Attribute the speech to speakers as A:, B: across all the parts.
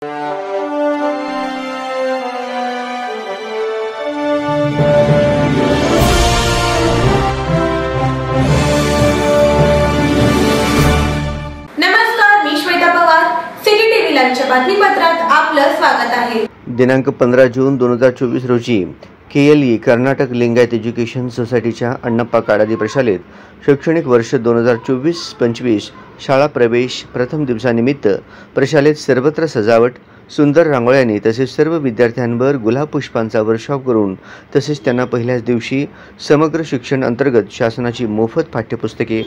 A: नमस्कार, मी Shweta Pawar. City TV लाईव्हच्या बातमीपत्रात आपलं स्वागत आहे.
B: दिनांक 15 जून 2024 रोजी KLE कर्नाटक लिंगायत एज्युकेशन सोसायटीच्या अण्णप्पा काडादी प्रशालेत शैक्षणिक वर्ष 2024-25 शाळा प्रवेश प्रथम दिवसानिमित्त प्रशालेत सर्वत्र सजावट, सुंदर रांगोळ्यांनी तसेच सर्व विद्यार्थ्यांवर गुलाब पुष्पांचा वर्षाव करून तसेच त्यांना पहिल्याच दिवशी समग्र शिक्षण अंतर्गत शासनाची मोफत पाठ्यपुस्तके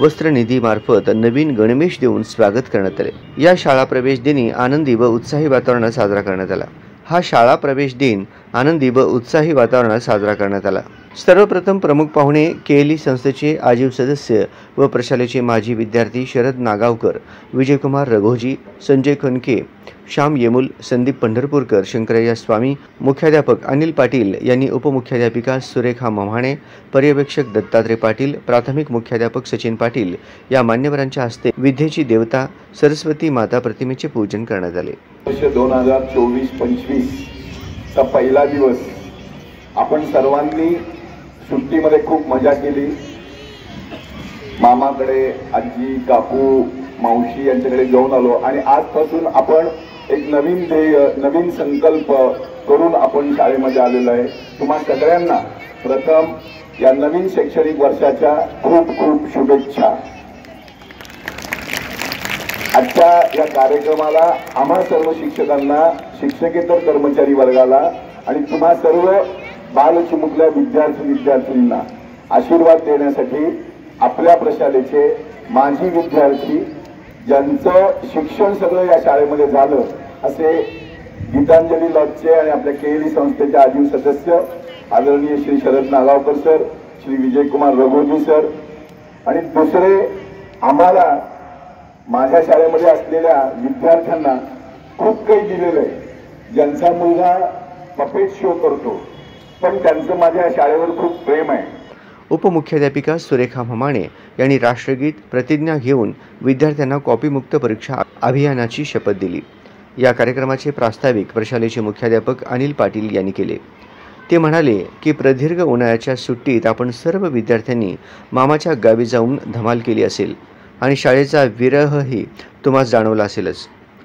B: वस्त्रनिधी मार्फत नवीन गणवेश देऊन स्वागत करण्यात आले. या शाळा प्रवेश दिनी आनंदी व उत्साही वातावरणात साजरा करण्यात आला. हा शाळा प्रवेश दिन आनंदी व उत्साही वातावरणात साजरा करण्यात आला. सर्वप्रथम प्रमुख पाहुणे KLE संस्थेचे आजीव सदस्य व प्रशालेचे माजी विद्यार्थी शरद नागावकर, विजयकुमार रघोजी, संजय खनके, श्याम येमुल, संदीप पंढरपूरकर, शंकरय्या स्वामी, मुख्याध्यापक अनिल पाटील यांनी उपमुख्याध्यापिका सुरेखा मम्हाणे, पर्यवेक्षक दत्तात्रय पाटील, प्राथमिक मुख्याध्यापक सचिन पाटील या मान्यवरांच्या हस्ते विद्येची देवता सरस्वती माता प्रतिमेचे पूजन करण्यात आले.
C: वर्ष 2024-25 चा पहिला दिवस आपण सर्वांनी सुट्टीमध्ये खूप मजा केली. मामाकडे, आजी, काकू, मावशी यांच्याकडे जाऊन आलो आणि आजपासून आपण एक नवीन ध्येय, नवीन संकल्प करून आपण शाळेमध्ये आलेलो आहे. तुम्हा सगळ्यांना प्रथम या नवीन शैक्षणिक वर्षाच्या खूप खूप शुभेच्छा. आजच्या या कार्यक्रमाला आम्हा सर्व शिक्षकांना, शिक्षकेतर कर्मचारी वर्गाला आणि तुम्हा सर्व बालचिमुकल्या विद्यार्थींना आशीर्वाद देण्यासाठी आपल्या प्रशालेचे माजी विद्यार्थी ज्यांचं शिक्षण सगळं या शाळेमध्ये झालं असे गीतांजली लॉजचे आणि आपल्या KLE संस्थेचे आजीव सदस्य आदरणीय श्री शरद नागावकर सर, श्री विजयकुमार रघोजी सर आणि दुसरे आम्हाला माझ्या शाळेमध्ये असलेल्या विद्यार्थ्यांना खूप काही दिलेलं आहे. ज्यांचा मुलगा पपेट शो करतो पण त्यांचं माझ्या शाळेवर खूप प्रेम आहे.
B: उपमुख्याध्यापिका सुरेखा मम्हाणे यांनी राष्ट्रगीत प्रतिज्ञा घेऊन विद्यार्थ्यांना कॉपीमुक्त परीक्षा अभियानाची शपथ दिली. या कार्यक्रमाचे प्रास्ताविक प्रशालेचे मुख्याध्यापक अनिल पाटील यांनी केले. ते म्हणाले की प्रदीर्घ उन्हाळ्याच्या सुट्टीत आपण सर्व विद्यार्थ्यांनी मामाच्या गावी जाऊन धमाल केली असेल आणि शाळेचा विरहही तुम्हाला जाणवला असेलच.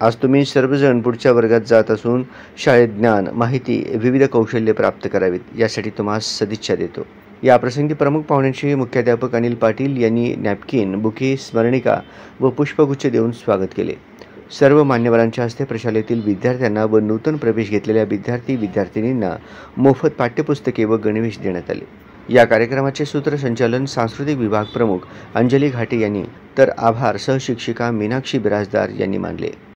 B: आज तुम्ही सर्वजण पुढच्या वर्गात जात असून शाळेत ज्ञान, माहिती, विविध कौशल्य प्राप्त करावीत यासाठी तुम्हाला सदिच्छा देतो. या प्रसंगी प्रमुख पाहुण्यांचे मुख्याध्यापक अनिल पाटील यांनी नॅपकिन, बुके, स्मरणिका व पुष्पगुच्छ देऊन स्वागत केले. सर्व मान्यवरांच्या हस्ते प्रशालेतील विद्यार्थ्यांना व नूतन प्रवेश घेतलेल्या विद्यार्थिनींना मोफत पाठ्यपुस्तके व गणवेश देण्यात आले. या कार्यक्रमाचे सूत्रसंचालन सांस्कृतिक विभाग प्रमुख अंजली घाटे यांनी तर आभार सहशिक्षिका मीनाक्षी बिराजदार यांनी मानले.